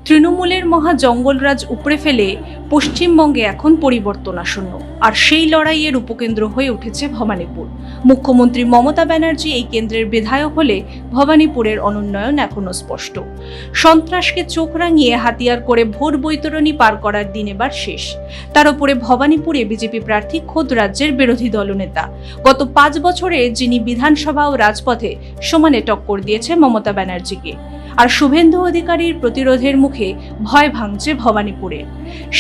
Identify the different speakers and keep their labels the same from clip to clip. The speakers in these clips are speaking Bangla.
Speaker 1: তৃণমূলের মহা জঙ্গলরাজ উপড়ে ফেলে পশ্চিমবঙ্গে এখন পরিবর্তন আসন্ন, আর সেই লড়াইয়ের উপকেন্দ্র হয়ে উঠেছে ভবানীপুর। মুখ্যমন্ত্রী মমতা ব্যানার্জি এই কেন্দ্রের বিধায়ক হলে ভবানীপুরের অনুন্নয়ন এখনো স্পষ্ট। সন্ত্রাসকে চোখ রাঙিয়ে হাতিয়ার করে ভোট বৈতরণী পার করার দিন এবার শেষ। তার উপরে ভবানীপুরে বিজেপি প্রার্থী খোদ রাজ্যের বিরোধী দলনেতা। গত 5 বছরে যিনি বিধানসভা ও রাজপথে সমানে টক্কর দিয়েছে মমতা ব্যানার্জিকে, আর শুভেন্দু অধিকারীর প্রতিরোধের মুখে ভয় ভাঙছে ভবানীপুরে।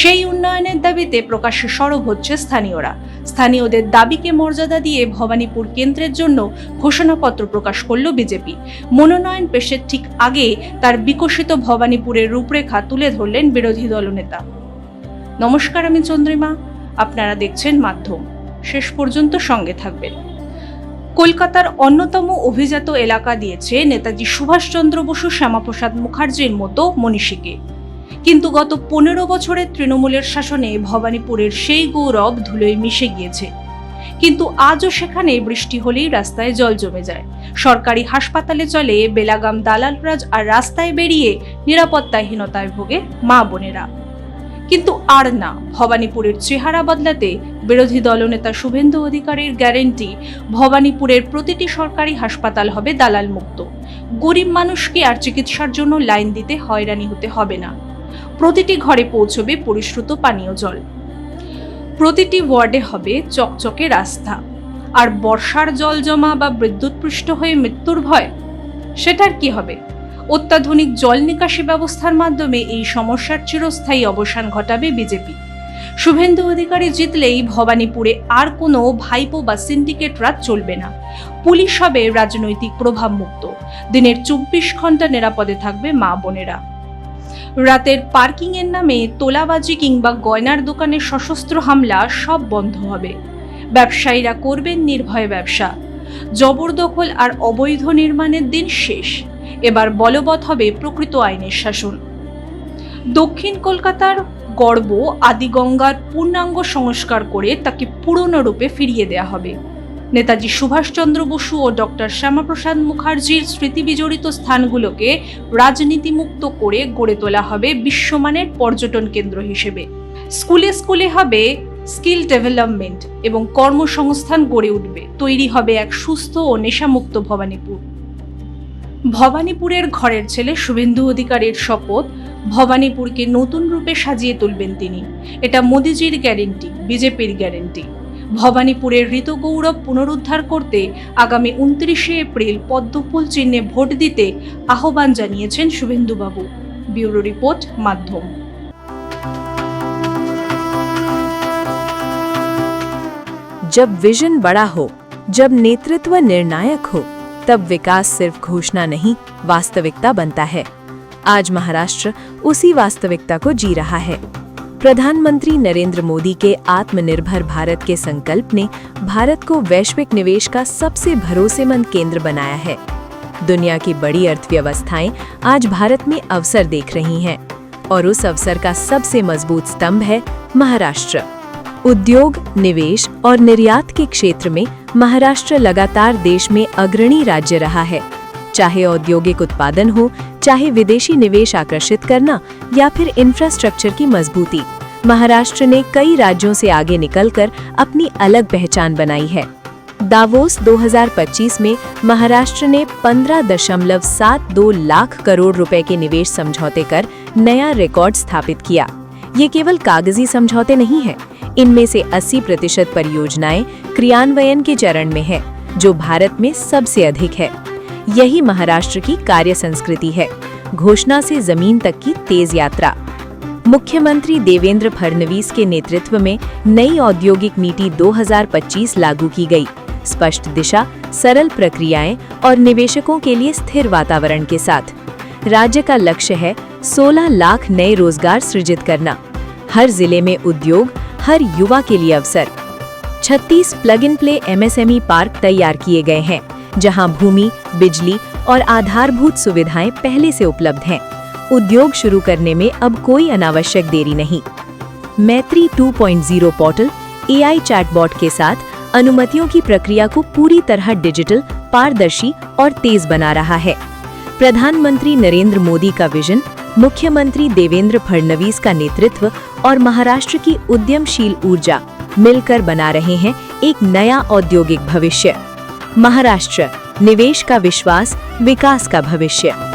Speaker 1: সেই উন্নয়নের দাবিতে প্রকাশ্যে সরব হচ্ছে স্থানীয়রা। স্থানীয়দের দাবিকে মর্যাদা দিয়ে ভবানীপুর কেন্দ্রের জন্য ঘোষণাপত্র প্রকাশ করল বিজেপি। মনোনয়ন পেশের ঠিক আগে তার বিকশিত ভবানীপুরের রূপরেখা তুলে ধরলেন বিরোধী দলনেতা। নমস্কার, আমি চন্দ্রিমা, আপনারা দেখছেন মাধ্যম। শেষ পর্যন্ত সঙ্গে থাকবেন। কলকাতার অন্যতম অভিজাত এলাকা দিয়েছে নেতাজি সুভাষচন্দ্র বসু, শ্যামাপ্রসাদ মুখার্জির মতো মনীষীকে। কিন্তু গত 15 বছরের তৃণমূলের শাসনে ভবানীপুরের সেই গৌরব ধুলোয় মিশে গিয়েছে। কিন্তু আজও সেখানে বৃষ্টি হলেই রাস্তায় জল জমে যায়। সরকারি হাসপাতালে চলে বেলাগাম দালালরাজ, আর রাস্তায় বেরিয়ে নিরাপত্তাহীনতায় ভোগে মা বোনেরা। কিন্তু আর না, ভবানীপুরের চেহারা বদলাতে বিরোধী দলনেতা শুভেন্দু অধিকারীর গ্যারেন্টি, ভবানীপুরের প্রতিটি সরকারি হাসপাতাল হবে দালাল মুক্ত। গরিব মানুষকে আর চিকিৎসার জন্য লাইন দিতে হয়রানি হতে হবে না। প্রতিটি ঘরে পৌঁছবে পরিশ্রুত পানীয় জল। প্রতিটি ওয়ার্ডে হবে চকচকে রাস্তা। আর বর্ষার জল জমা বা বিদ্যুৎপৃষ্ট হয়ে মৃত্যুর ভয়, সেটার কি হবে? অত্যাধুনিক জল নিকাশি ব্যবস্থার মাধ্যমে এই সমস্যার চিরস্থায়ী অবসান ঘটাবে বিজেপি। শুভেন্দু অধিকারী জিতলেই ভবানীপুরে আর কোনো ভাইপো বা সিন্ডিকেট রাজ চলবে না। পুলিশ হবে রাজনৈতিক প্রভাব মুক্ত। দিনের 24 ঘন্টা নিরাপদে থাকবে মা বোনেরা। রাতের পার্কিং এর নামে তোলাবাজি কিংবা গয়নার দোকানে সশস্ত্র হামলা সব বন্ধ হবে। ব্যবসায়ীরা করবেন নির্ভয় ব্যবসা। জবরদখল আর অবৈধ নির্মাণের দিন শেষ। এবার বলবৎ হবে প্রকৃত আইনের শাসন। দক্ষিণ কলকাতার গর্ব আদিগঙ্গার পূর্ণাঙ্গ সংস্কার করে তাকে পুরনো রূপে ফিরিয়ে দেয়া হবে। নেতাজি সুভাষচন্দ্র বসু ও ডক্টর শ্যামাপ্রসাদ মুখার্জির স্মৃতি বিজড়িত স্থানগুলোকে রাজনীতিমুক্ত করে গড়ে তোলা হবে বিশ্বমানের পর্যটন কেন্দ্র হিসেবে। স্কুলে স্কুলে হবে স্কিল ডেভেলপমেন্ট এবং কর্মসংস্থান গড়ে উঠবে। তৈরি হবে এক সুস্থ ও নেশামুক্ত ভবানীপুর। ভবানীপুরের ঘরের ছেলে শুভেন্দু অধিকারীর শপথ, ভবানীপুরকে নতুন রূপে সাজিয়ে তুলবেন তিনি। এটা মোদিজির গ্যারেন্টি, বিজেপির গ্যারেন্টি। ভবানীপুরের ঋতগৌরব পুনরুদ্ধার করতে আগামী 29শে এপ্রিল পদ্মফুল চিহ্নে ভোট দিতে আহ্বান জানিয়েছেন শুভেন্দুবাবু। ব্যুরো রিপোর্ট, মাধ্যম।
Speaker 2: जब विजन बड़ा हो, जब नेतृत्व निर्णायक हो, तब विकास सिर्फ घोषणा नहीं, वास्तविकता बनता है। आज महाराष्ट्र उसी वास्तविकता को जी रहा है। प्रधानमंत्री नरेंद्र मोदी के आत्मनिर्भर भारत के संकल्प ने भारत को वैश्विक निवेश का सबसे भरोसेमंद केंद्र बनाया है। दुनिया की बड़ी अर्थव्यवस्थाएं आज भारत में अवसर देख रही हैं, और उस अवसर का सबसे मजबूत स्तंभ है महाराष्ट्र। उद्योग, निवेश और निर्यात के क्षेत्र में महाराष्ट्र लगातार देश में अग्रणी राज्य रहा है। चाहे औद्योगिक उत्पादन हो, चाहे विदेशी निवेश आकर्षित करना या फिर इंफ्रास्ट्रक्चर की मजबूती, महाराष्ट्र ने कई राज्यों से आगे निकलकर अपनी अलग पहचान बनाई है। दावोस 2025 में महाराष्ट्र ने 15.72 लाख करोड़ रुपए के निवेश समझौते कर नया रिकॉर्ड स्थापित किया। ये केवल कागजी समझौते नहीं हैं, इनमें से 80% परियोजनाएं क्रियान्वयन के चरण में है, जो भारत में सबसे अधिक है। यही महाराष्ट्र की कार्य संस्कृति है, घोषणा से जमीन तक की तेज यात्रा। मुख्यमंत्री देवेंद्र फडणवीस के नेतृत्व में नई औद्योगिक नीति 2025 लागू की गई। स्पष्ट दिशा, सरल प्रक्रियाएं और निवेशकों के लिए स्थिर वातावरण के साथ राज्य का लक्ष्य है 16 लाख नए रोजगार सृजित करना। हर जिले में उद्योग, हर युवा के लिए अवसर। 36 plug in play MSME park तैयार किए गए हैं, जहां भूमि, बिजली और आधारभूत सुविधाएं पहले से उपलब्ध हैं। उद्योग शुरू करने में अब कोई अनावश्यक देरी नहीं। मैत्री 2.0 पोर्टल AI चैटबॉट के साथ अनुमतियों की प्रक्रिया को पूरी तरह डिजिटल, पारदर्शी और तेज बना रहा है। प्रधानमंत्री नरेंद्र मोदी का विजन मुख्यमंत्री देवेंद्र फडणवीस का नेतृत्व और महाराष्ट्र की उद्यमशील ऊर्जा मिलकर बना रहे हैं एक नया औद्योगिक भविष्य। महाराष्ट्र, निवेश का विश्वास, विकास का भविष्य।